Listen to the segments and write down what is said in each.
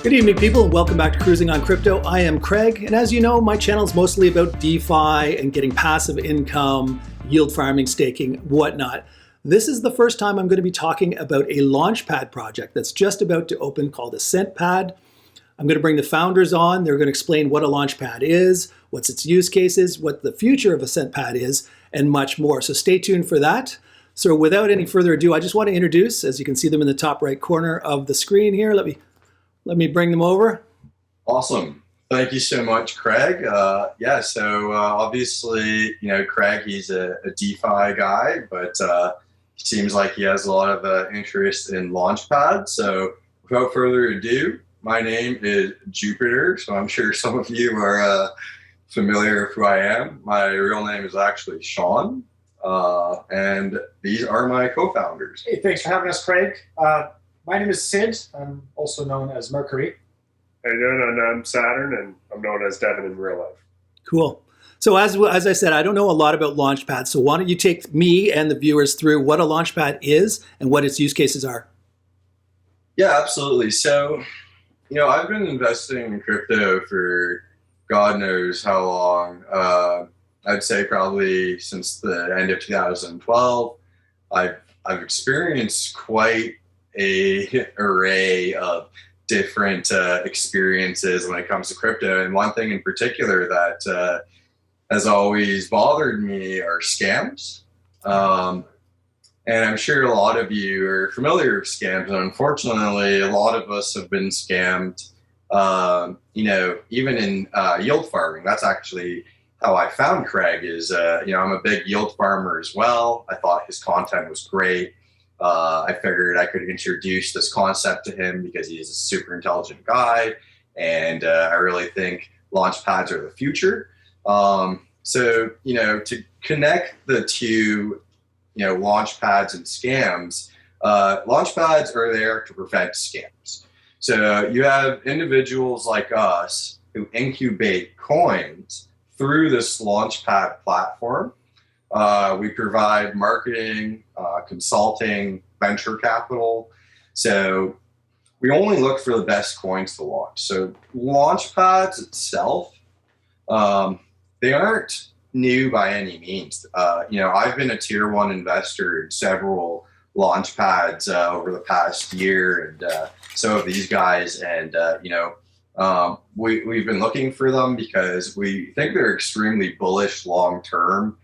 Good evening, people, and welcome back to Cruising on Crypto. I am Craig, and as you know, my channel is mostly about DeFi and getting passive income, yield farming, staking, whatnot. This is the first time I'm going to be talking about a Launchpad project that's just about to open called Ascent Pad. I'm going to bring the founders on. They're going to explain what a Launchpad is, what's its use cases, what the future of Ascent Pad is, and much more. So stay tuned for that. So without any further ado, I just want to introduce, as you can see them in the top right corner of the screen here. Let me bring them over. Awesome. Thank you so much, Craig. Obviously, Craig, he's a DeFi guy, but he seems like he has a lot of interest in Launchpad. So without further ado, my name is Jupiter. So I'm sure some of you are familiar with who I am. My real name is actually Sean, and these are my co-founders. Hey, thanks for having us, Craig. My name is Sid. I'm also known as Mercury. How you doing? And I'm Saturn, and I'm known as Devin in real life. Cool. So as I said, I don't know a lot about Launchpad. So why don't you take me and the viewers through what a Launchpad is and what its use cases are? Yeah, absolutely. So, I've been investing in crypto for God knows how long. I'd say probably since the end of 2012. I've experienced quite a array of different experiences when it comes to crypto, and one thing in particular that has always bothered me are scams. And I'm sure a lot of you are familiar with scams, and unfortunately, a lot of us have been scammed. Even in yield farming. That's actually how I found Craig. I'm a big yield farmer as well. I thought his content was great. I figured I could introduce this concept to him because he's a super intelligent guy, and I really think Launchpads are the future. To connect the two, Launchpads and scams, Launchpads are there to prevent scams. So you have individuals like us who incubate coins through this Launchpad platform. We provide marketing, consulting, venture capital. So we only look for the best coins to launch. So Launchpads itself, they aren't new by any means. I've been a tier one investor in several Launchpads over the past year, and so have these guys. And we've been looking for them because we think they're extremely bullish long term.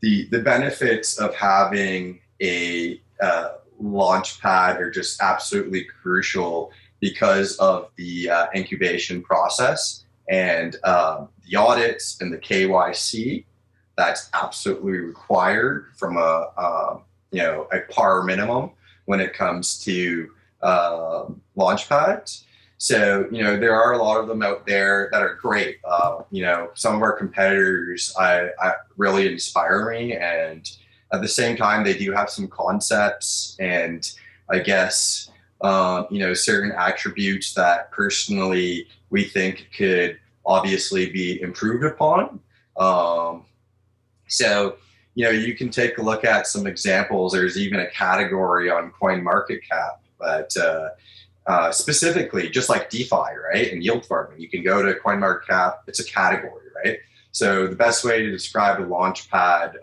The benefits of having a Launchpad are just absolutely crucial because of the incubation process and the audits and the KYC that's absolutely required from a par minimum when it comes to Launchpads. So, there are a lot of them out there that are great. Some of our competitors I really inspire me, and at the same time, they do have some concepts and I guess, certain attributes that personally we think could obviously be improved upon. You can take a look at some examples. There's even a category on CoinMarketCap, but specifically, just like DeFi, right, and yield farming, you can go to CoinMarketCap. It's a category, right? So the best way to describe a Launchpad,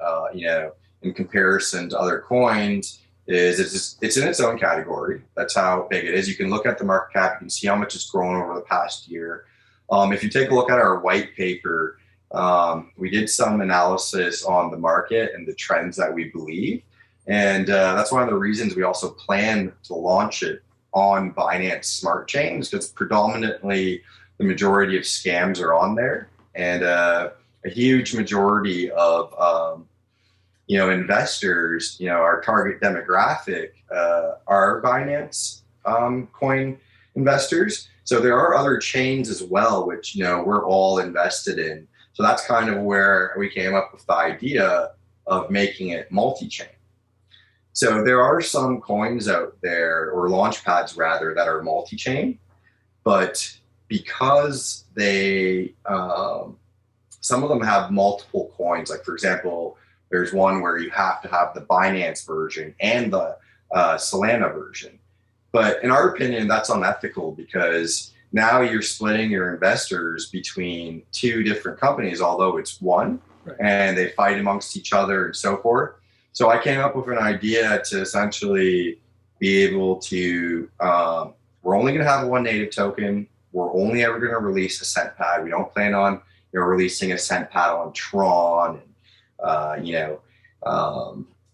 in comparison to other coins, is it's in its own category. That's how big it is. You can look at the market cap. You can see how much it's grown over the past year. If you take a look at our white paper, we did some analysis on the market and the trends that we believe, and that's one of the reasons we also plan to launch it on Binance Smart Chains, because predominantly the majority of scams are on there, and a huge majority of investors, our target demographic are Binance coin investors. So there are other chains as well, which we're all invested in. So that's kind of where we came up with the idea of making it multi-chain. So there are some coins out there, or Launchpads rather, that are multi-chain, but because they, some of them have multiple coins. Like for example, there's one where you have to have the Binance version and the Solana version. But in our opinion, that's unethical because now you're splitting your investors between two different companies, although it's one, right, and they fight amongst each other and so forth. So I came up with an idea to essentially be able to, we're only going to have one native token. We're only ever going to release AscentPad. We don't plan on releasing AscentPad on Tron and,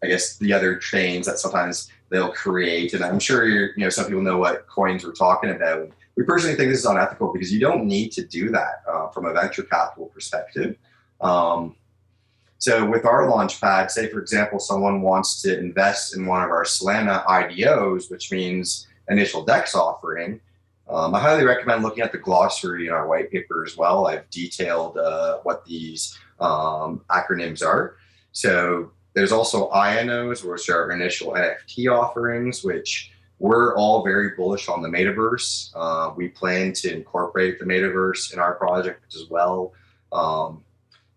I guess the other chains that sometimes they'll create. And I'm sure some people know what coins we're talking about. We personally think this is unethical because you don't need to do that from a venture capital perspective. So with our Launchpad, say for example, someone wants to invest in one of our Solana IDOs, which means initial DEX offering. I highly recommend looking at the glossary in our white paper as well. I've detailed what these acronyms are. So there's also INOs, which are initial NFT offerings, which we're all very bullish on the metaverse. We plan to incorporate the metaverse in our project as well.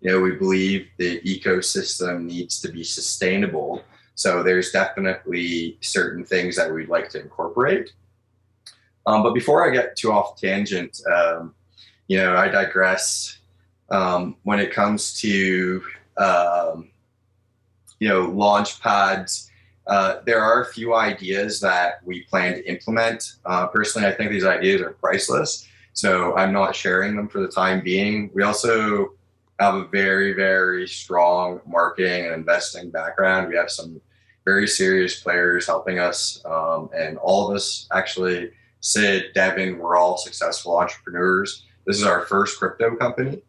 We believe the ecosystem needs to be sustainable. So there's definitely certain things that we'd like to incorporate. But before I get too off tangent, I digress. When it comes to launch pads, there are a few ideas that we plan to implement. Personally, I think these ideas are priceless, so I'm not sharing them for the time being. We also have a very, very strong marketing and investing background. We have some very serious players helping us, and all of us actually, Sid, Devin, we're all successful entrepreneurs. This is our first crypto company.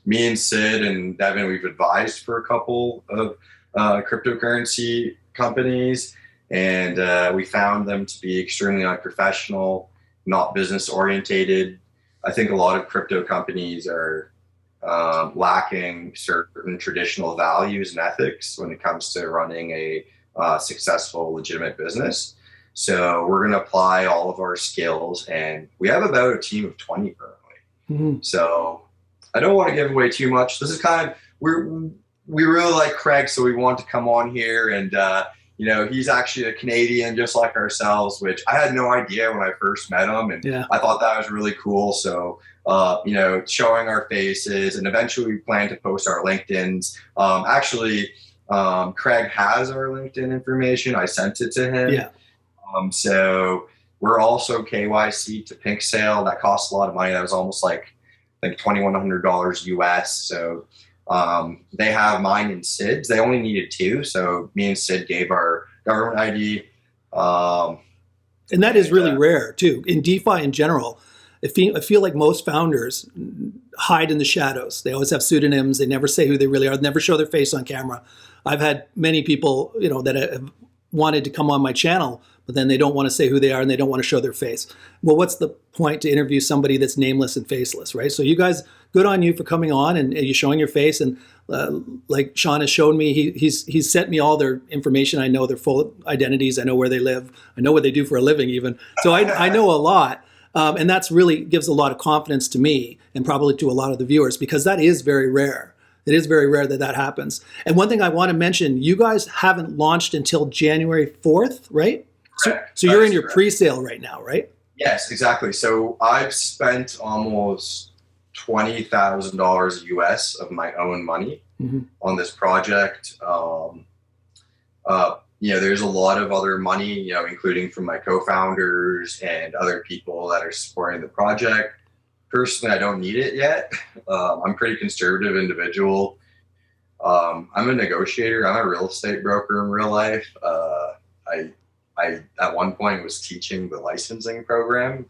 Me and Sid and Devin, we've advised for a couple of cryptocurrency companies, and we found them to be extremely unprofessional, not business orientated. I think a lot of crypto companies are lacking certain traditional values and ethics when it comes to running a successful, legitimate business. So we're going to apply all of our skills, and we have about a team of 20 currently. Mm-hmm. So I don't want to give away too much. This is kind of, we really like Craig, so we want to come on here, and he's actually a Canadian just like ourselves, which I had no idea when I first met him, and I thought that was really cool. So showing our faces, and eventually we plan to post our LinkedIns. Craig has our LinkedIn information. I sent it to him. Yeah. So we're also KYC to Pink Sale. That costs a lot of money. That was almost like $2,100 US. So they have mine and Sid's. They only needed 2. So me and Sid gave our government ID. And that is really rare too. In DeFi in general, I feel like most founders hide in the shadows. They always have pseudonyms. They never say who they really are. They never show their face on camera. I've had many people, that have wanted to come on my channel, but then they don't want to say who they are and they don't want to show their face. Well, what's the point to interview somebody that's nameless and faceless, right? So you guys, good on you for coming on and you're showing your face. And like Sean has shown me, he's sent me all their information. I know their full identities. I know where they live. I know what they do for a living even. So I know a lot. And that's really gives a lot of confidence to me and probably to a lot of the viewers, because that is very rare. It is very rare that happens. And one thing I want to mention, you guys haven't launched until January 4th, right? So you're in your pre-sale right now, right? Yes, exactly. So I've spent almost $20,000 US of my own money on this project. There's a lot of other money, including from my co-founders and other people that are supporting the project. Personally, I don't need it yet. I'm a pretty conservative individual. I'm a negotiator. I'm a real estate broker in real life. I at one point was teaching the licensing program.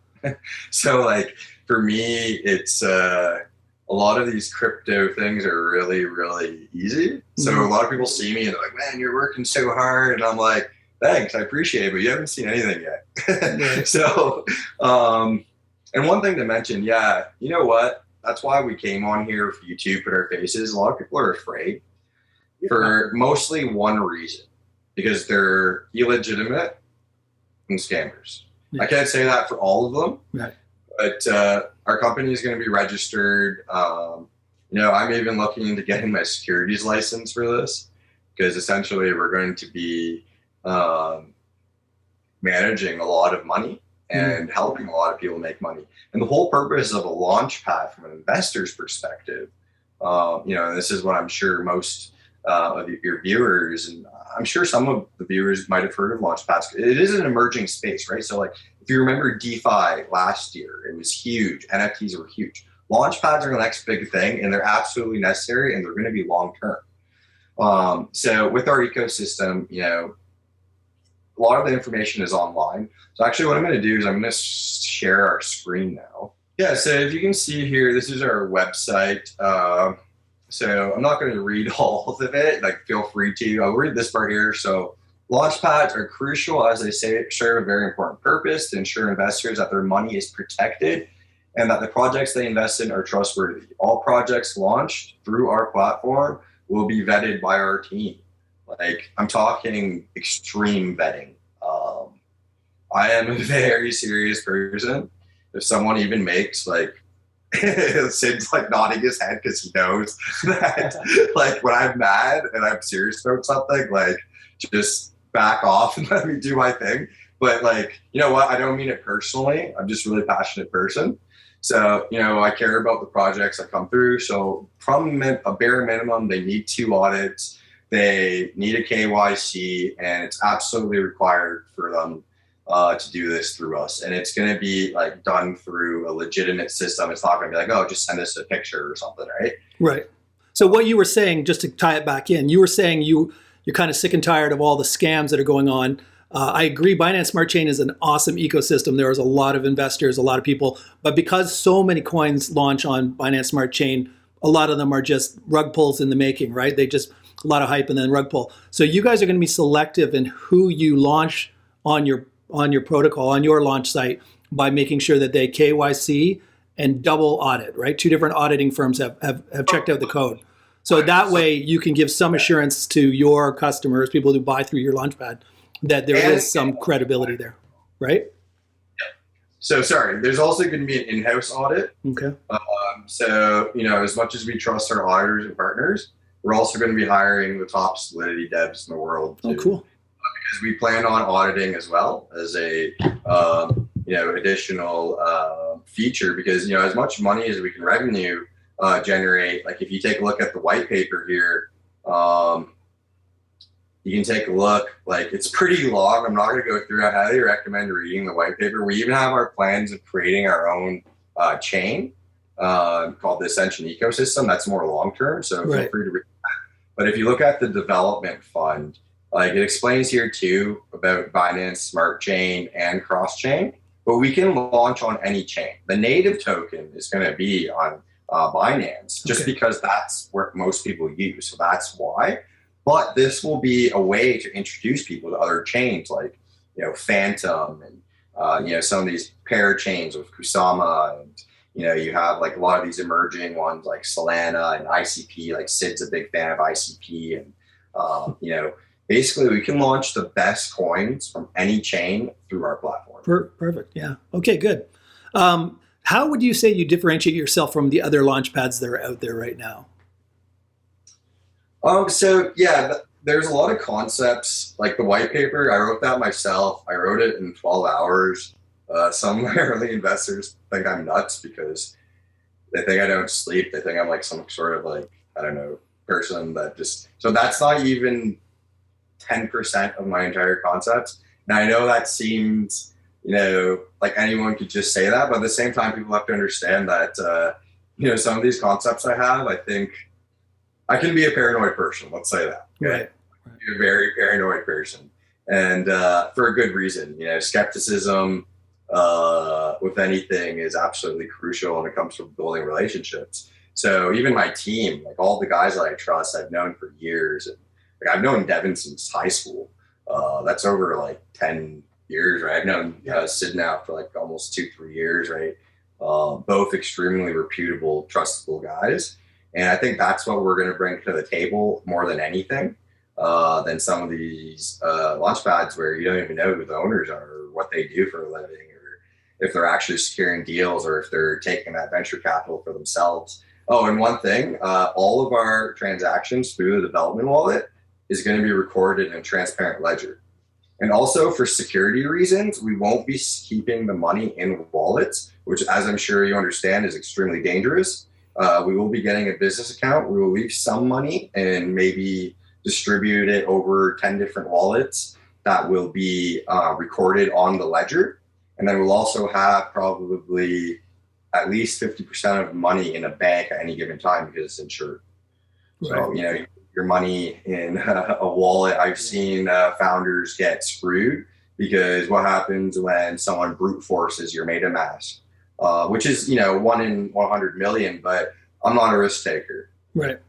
So for me, it's a lot of these crypto things are really, really easy. So a lot of people see me and they're like, man, you're working so hard. And I'm like, thanks, I appreciate it, but you haven't seen anything yet. So, and one thing to mention, you know what? That's why we came on here for you to put our faces. A lot of people are afraid for mostly one reason, because they're illegitimate and scammers. I can't say that for all of them, but our company is going to be registered. I'm even looking into getting my securities license for this, because essentially we're going to be managing a lot of money and helping a lot of people make money. And the whole purpose of a launch pad from an investor's perspective, and this is what I'm sure most of your viewers, and I'm sure some of the viewers might have heard of launch pads. It is an emerging space, right? So like if you remember DeFi last year, it was huge. NFTs were huge. Launch pads are the next big thing, and they're absolutely necessary, and they're going to be long term. So with our ecosystem, a lot of the information is online. So actually what I'm going to do is I'm going to share our screen now. Yeah, so if you can see here, this is our website. So I'm not going to read all of it, like feel free to. I'll read this part here. So launch pads are crucial, as they say, serve a very important purpose to ensure investors that their money is protected and that the projects they invest in are trustworthy. All projects launched through our platform will be vetted by our team. Like I'm talking extreme vetting. I am a very serious person. If someone even makes like, Sid's like nodding his head because he knows that like when I'm mad and I'm serious about something, like just back off and let me do my thing. But like, you know what? I don't mean it personally. I'm just a really passionate person. So, I care about the projects that come through. So from a bare minimum, they need 2 audits. They need a KYC, and it's absolutely required for them to do this through us. And it's going to be like done through a legitimate system. It's not going to be like, oh, just send us a picture or something, right? Right. So what you were saying, just to tie it back in, you were saying you're kind of sick and tired of all the scams that are going on. I agree. Binance Smart Chain is an awesome ecosystem. There is a lot of investors, a lot of people, but because so many coins launch on Binance Smart Chain, a lot of them are just rug pulls in the making, right? They just a lot of hype and then rug pull. So you guys are going to be selective in who you launch on your protocol, on your launch site, by making sure that they KYC and double audit, right? 2 different auditing firms have checked out the code. So that way you can give some assurance to your customers, people who buy through your Launchpad, that there is some credibility there, right? Yeah. So sorry, there's also going to be an in-house audit. Okay. So, as much as we trust our auditors and partners, we're also going to be hiring the top Solidity devs in the world. Oh, cool. Because we plan on auditing as well as a, additional feature, because, as much money as we can revenue generate, like if you take a look at the white paper here, you can take a look, like it's pretty long. I'm not going to go through. I highly recommend reading the white paper. We even have our plans of creating our own chain called the Ascension ecosystem. That's more long-term. So feel free to read that. But if you look at the development fund, like it explains here too about Binance Smart Chain and cross chain, but we can launch on any chain. The native token is going to be on Binance just because that's where most people use. So that's why. But this will be a way to introduce people to other chains like, Phantom and, some of these pair chains with Kusama. And, you have like a lot of these emerging ones like Solana and ICP, like Sid's a big fan of ICP. And, basically we can launch the best coins from any chain through our platform. Perfect. Yeah. Okay, good. How would you say you differentiate yourself from the other launch pads that are out there right now? There's a lot of concepts, like the white paper. I wrote that myself. I wrote it in 12 hours. Some of my early investors think I'm nuts because they think I don't sleep. They think I'm like some sort of like, I don't know, person that just, so that's not even 10% of my entire concepts. Now I know that seems, like anyone could just say that, but at the same time, people have to understand that, some of these concepts I have, I think I can be a paranoid person. Let's say that. Okay? Right. A very paranoid person, and for a good reason. Skepticism with anything is absolutely crucial when it comes to building relationships. So even my team, like all the guys that I trust, I've known for years, and like I've known Devin since high school. That's over like 10 years, right? I've known Sid now for like almost 2-3 years, right? Both extremely reputable, trustable guys. And I think that's what we're going to bring to the table more than anything, than some of these launch pads where you don't even know who the owners are or what they do for a living, or if they're actually securing deals or if they're taking that venture capital for themselves. Oh, and one thing, all of our transactions through the development wallet is going to be recorded in a transparent ledger. And also for security reasons, we won't be keeping the money in wallets, which, as I'm sure you understand, is extremely dangerous. We will be getting a business account. We will leave some money and maybe distribute it over 10 different wallets that will be recorded on the ledger. And then we'll also have probably at least 50% of money in a bank at any given time because it's insured. Right. So, your money in a wallet, I've seen founders get screwed because what happens when someone brute forces your MetaMask, which is, 1 in 100 million, but I'm not a risk taker. Right.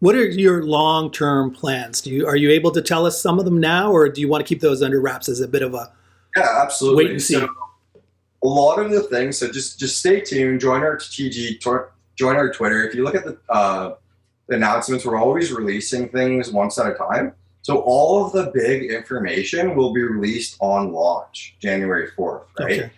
What are your long-term plans? Are you able to tell us some of them now, or do you want to keep those under wraps as a bit of a absolutely. wait and see? So a lot of the things, so just stay tuned, join our join our Twitter. If you look at the announcements, we're always releasing things once at a time. So all of the big information will be released on launch, January 4th, right? Okay.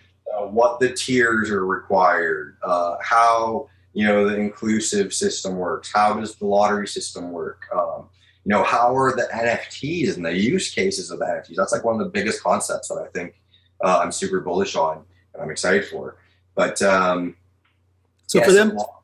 What the tiers are required, how, the inclusive system works, how does the lottery system work, how are the NFTs and the use cases of the NFTs? That's like one of the biggest concepts that I think I'm super bullish on and I'm excited for. But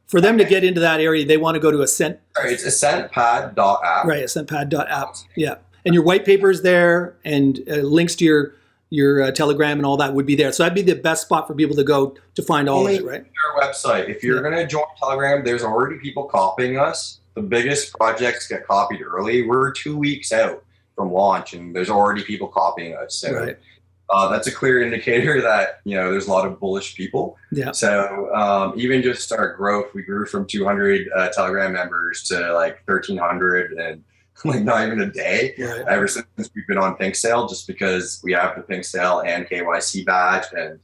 for them to get into that area, they want to go to Ascent. It's AscentPad.app. Right, AscentPad.app. Yeah, and your white paper is there, and links to your Telegram and all that would be there. So that'd be the best spot for people to go to find all of it, right? Our website. If you're going to join Telegram, there's already people copying us. The biggest projects get copied early. We're 2 weeks out from launch, and there's already people copying us. So right. That's a clear indicator that, there's a lot of bullish people. Yeah. So even just our growth, we grew from 200 Telegram members to like 1,300 and like not even a day ever since we've been on Pink Sale, just because we have the Pink Sale and KYC badge. And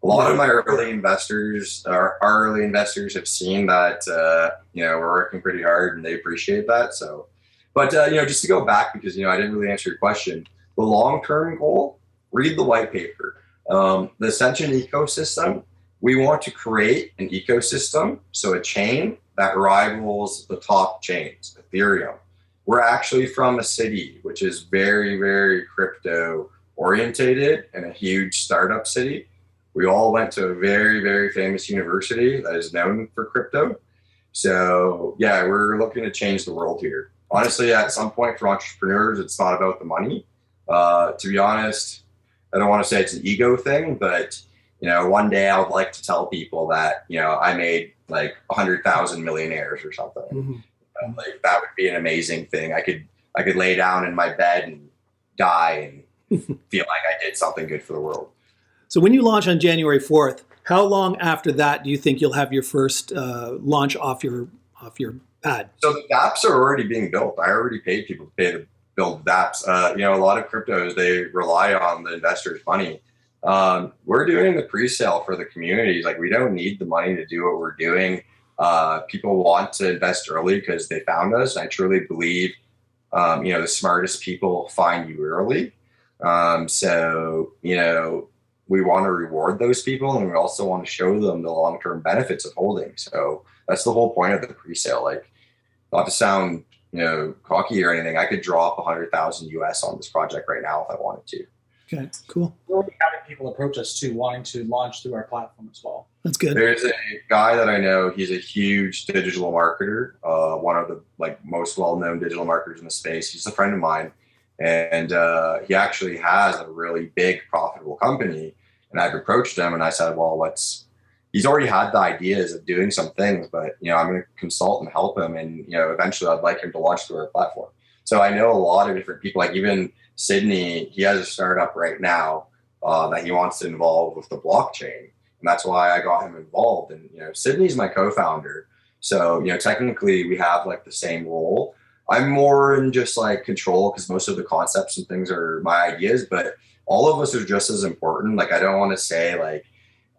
a lot of my early investors, our early investors have seen that, we're working pretty hard and they appreciate that. So, but, just to go back, because, I didn't really answer your question, the long-term goal, read the white paper. The Ascension ecosystem, we want to create an ecosystem, so a chain that rivals the top chains, Ethereum. We're actually from a city which is very, very crypto orientated and a huge startup city. We all went to a very, very famous university that is known for crypto. So yeah, we're looking to change the world here. Honestly, at some point for entrepreneurs, it's not about the money. To be honest, I don't want to say it's an ego thing, but one day I would like to tell people that, I made like 100,000 millionaires or something. Mm-hmm. Like that would be an amazing thing. I could lay down in my bed and die and feel like I did something good for the world. So when you launch on January 4th, how long after that do you think you'll have your first launch off your pad? So the dApps are already being built. I already paid people to build dApps. A lot of cryptos, they rely on the investors' money. We're doing the pre-sale for the communities. Like, we don't need the money to do what we're doing. People want to invest early because they found us. I truly believe, the smartest people find you early. We want to reward those people, and we also want to show them the long-term benefits of holding. So that's the whole point of the pre-sale. Like, not to sound, cocky or anything, I could drop 100,000 US on this project right now if I wanted to. Okay, cool. We're already having people approach us too, wanting to launch through our platform as well. That's good. There's a guy that I know. He's a huge digital marketer, one of the most well-known digital marketers in the space. He's a friend of mine, and he actually has a really big, profitable company. And I've approached him, and I said, "Well, he's already had the ideas of doing some things, but I'm going to consult and help him, and eventually I'd like him to launch through our platform." So I know a lot of different people, like even Sydney. He has a startup right now that he wants to involve with the blockchain, and that's why I got him involved. And Sydney's my co-founder, so technically we have the same role. I'm more in just control because most of the concepts and things are my ideas, but all of us are just as important. I don't want to say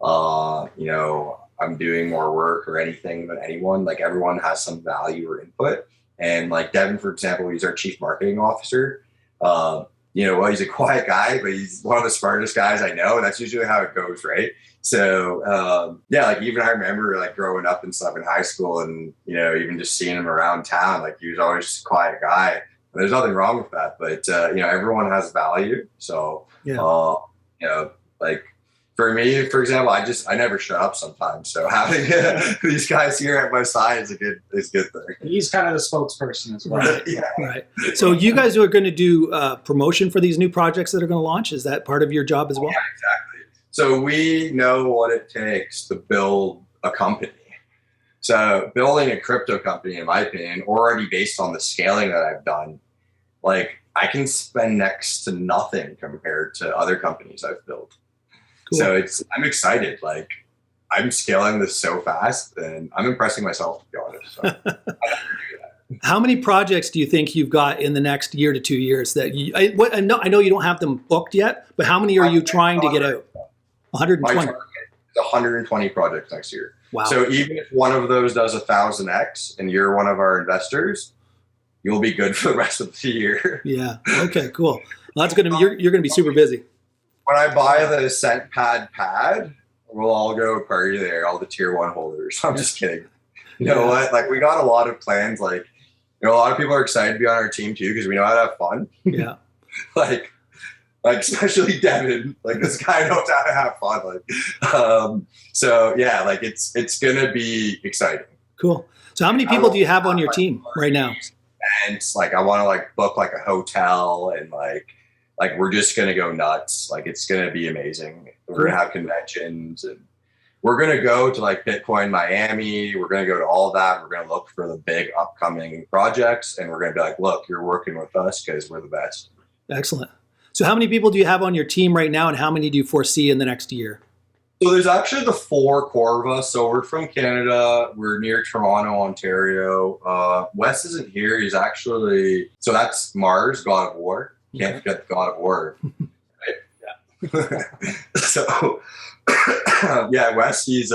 I'm doing more work or anything than anyone. Everyone has some value or input. And Devin, for example, he's our chief marketing officer. He's a quiet guy, but he's one of the smartest guys I know. And that's usually how it goes, right? So, even I remember growing up and stuff in high school and, even just seeing him around town, he was always just a quiet guy. There's nothing wrong with that, but everyone has value. So like for me, for example, I never shut up sometimes. So having these guys here at my side is a good thing. He's kind of the spokesperson as well. Right. Yeah. Right. So you guys are going to do promotion for these new projects that are going to launch. Is that part of your job as well? Yeah, exactly. So we know what it takes to build a company. So building a crypto company, in my opinion, already based on the scaling that I've done, like I can spend next to nothing compared to other companies I've built. Cool. So I'm excited. Like I'm scaling this so fast and I'm impressing myself, to be honest. So I never do that. How many projects do you think you've got in the next year to 2 years that I know you don't have them booked yet, but how many are you trying to get out? 120. My target is 120 projects next year. Wow. So even if one of those does 1,000x and you're one of our investors, you'll be good for the rest of the year. Yeah. Okay, cool. Well, that's going to be, you're going to be super busy. When I buy the AscentPad pad, we'll all go party there, all the tier 1 holders. I'm just kidding. You know what? Like we got a lot of plans. Like, a lot of people are excited to be on our team too, because we know how to have fun. Yeah. like especially Devin, like this guy knows how to have fun. Like, so yeah, like it's gonna be exciting. Cool. So how many people do you have on your team right now? And like, I want to like book like a hotel and like we're just gonna go nuts. Like it's gonna be amazing. We're gonna have conventions and we're gonna go to like Bitcoin Miami. We're gonna go to all of that. We're gonna look for the big upcoming projects, and we're gonna be like, look, you're working with us because we're the best. Excellent. So how many people do you have on your team right now, and how many do you foresee in the next year? So there's actually the 4 core of us. So we're from Canada. We're near Toronto, Ontario. Wes isn't here. He's actually, so that's Mars, God of War. Can't forget the God of War. Right? Yeah. So yeah, Wes, he's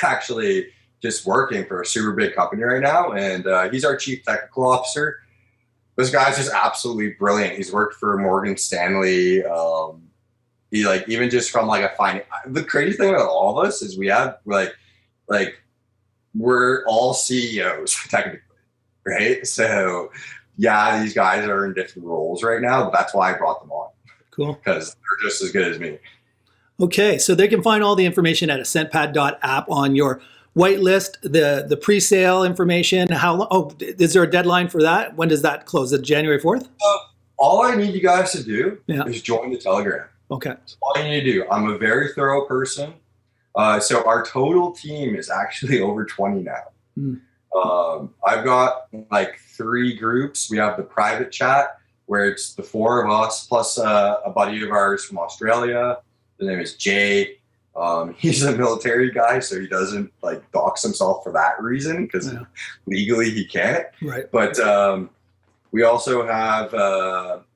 actually just working for a super big company right now. And he's our chief technical officer. This guy's just absolutely brilliant. He's worked for Morgan Stanley. He like, even just from like the crazy thing about all of us is we have like we're all CEOs technically, right? So yeah, these guys are in different roles right now, but that's why I brought them on. Cool. Because they're just as good as me. Okay, so they can find all the information at AscentPad.app on your whitelist, the pre-sale information. Is there a deadline for that? When does that close? Is it January 4th? All I need you guys to do is join the Telegram. Okay. That's all you need to do. I'm a very thorough person. So our total team is actually over 20 now. I've got like 3 groups. We have the private chat where it's the 4 of us plus a buddy of ours from Australia. His name is Jay. He's a military guy, so he doesn't like dox himself for that reason because legally he can't. Right. But we also have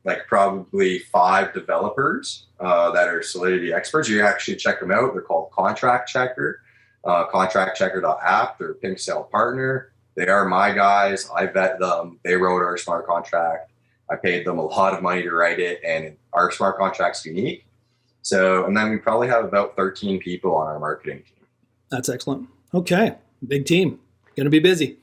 like probably 5 developers that are Solidity experts. You actually check them out. They're called Contract Checker, contractchecker.app. They're a Pink Sale partner. They are my guys. I vet them. They wrote our smart contract. I paid them a lot of money to write it, and our smart contract's unique. So, and then we probably have about 13 people on our marketing team. That's excellent. Okay. Big team. Going to be busy.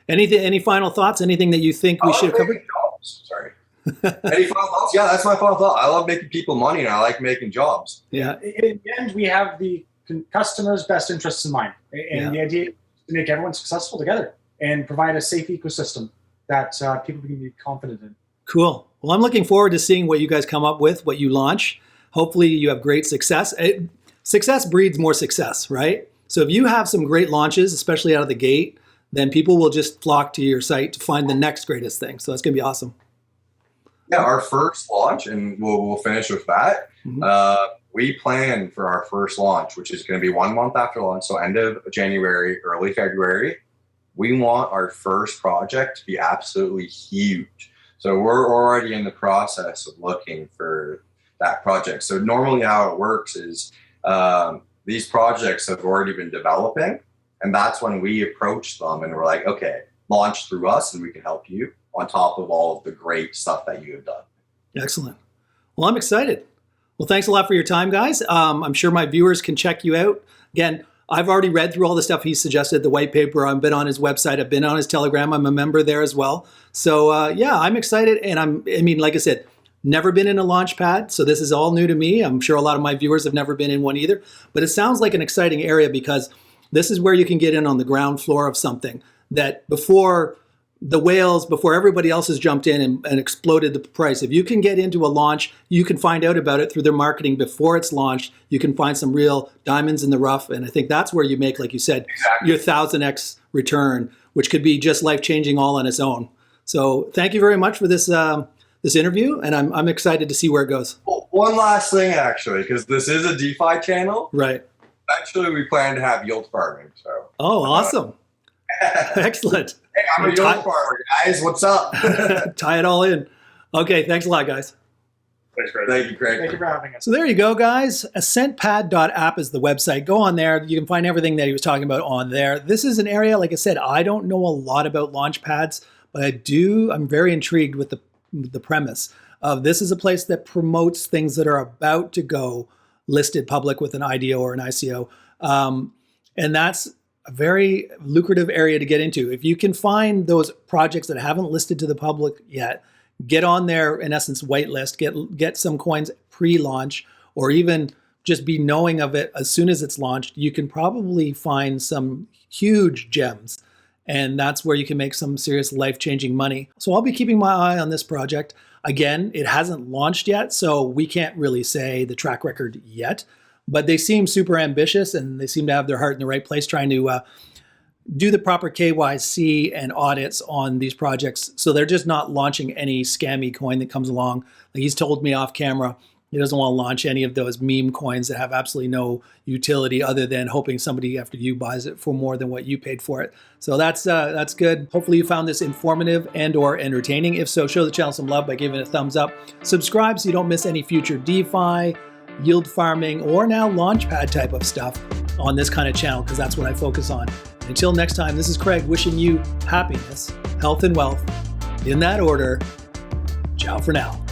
Any final thoughts? Anything that you think we should have covered? Jobs. Sorry. Any final thoughts? Yeah, that's my final thought. I love making people money and I like making jobs. Yeah. In the end, we have the customer's best interests in mind. And the idea is to make everyone successful together and provide a safe ecosystem that people can be confident in. Cool. Well, I'm looking forward to seeing what you guys come up with, what you launch. Hopefully you have great success. Success breeds more success, right? So if you have some great launches, especially out of the gate, then people will just flock to your site to find the next greatest thing. So that's going to be awesome. Yeah, our first launch, and we'll finish with that. We plan for our first launch, which is going to be 1 month after launch, so end of January, early February. We want our first project to be absolutely huge. So we're already in the process of looking for that project. So normally how it works is these projects have already been developing, and that's when we approach them and we're like, okay, launch through us and we can help you on top of all of the great stuff that you have done. Excellent. Well, I'm excited. Well, thanks a lot for your time, guys. I'm sure my viewers can check you out. Again, I've already read through all the stuff he suggested, the white paper. I've been on his website. I've been on his Telegram. I'm a member there as well. So yeah, I'm excited. And I mean, like I said, never been in a Launchpad. So this is all new to me. I'm sure a lot of my viewers have never been in one either. But it sounds like an exciting area because this is where you can get in on the ground floor of something that before the whales, before everybody else has jumped in and exploded the price. If you can get into a launch, you can find out about it through their marketing before it's launched. You can find some real diamonds in the rough. And I think that's where you make, like you said, your 1000x return, which could be just life-changing all on its own. So thank you very much for this this interview, and I'm excited to see where it goes. Well, one last thing, actually, because this is a DeFi channel. Right. Actually, we plan to have yield farming. So. Oh, awesome. Excellent. Hey, I'm a yield farmer, guys. What's up? Tie it all in. Okay, thanks a lot, guys. Thanks, Craig. Thank you, Craig. Thank you for having us. So there you go, guys. AscentPad.app is the website. Go on there. You can find everything that he was talking about on there. This is an area, like I said, I don't know a lot about launch pads, but I'm very intrigued with the premise of this is a place that promotes things that are about to go listed public with an IDO or an ICO. And that's a very lucrative area to get into. If you can find those projects that haven't listed to the public yet, get on there, in essence, whitelist, get some coins pre-launch, or even just be knowing of it as soon as it's launched. You can probably find some huge gems, and that's where you can make some serious life-changing money. So I'll be keeping my eye on this project. Again, it hasn't launched yet, so we can't really say the track record yet, but they seem super ambitious and they seem to have their heart in the right place, trying to do the proper KYC and audits on these projects. So they're just not launching any scammy coin that comes along. Like he's told me off camera, he doesn't want to launch any of those meme coins that have absolutely no utility other than hoping somebody after you buys it for more than what you paid for it. So that's good. Hopefully you found this informative and or entertaining. If so, show the channel some love by giving it a thumbs up. Subscribe so you don't miss any future DeFi, yield farming, or now Launchpad type of stuff on this kind of channel, because that's what I focus on. Until next time, this is Craig wishing you happiness, health, and wealth. In that order, ciao for now.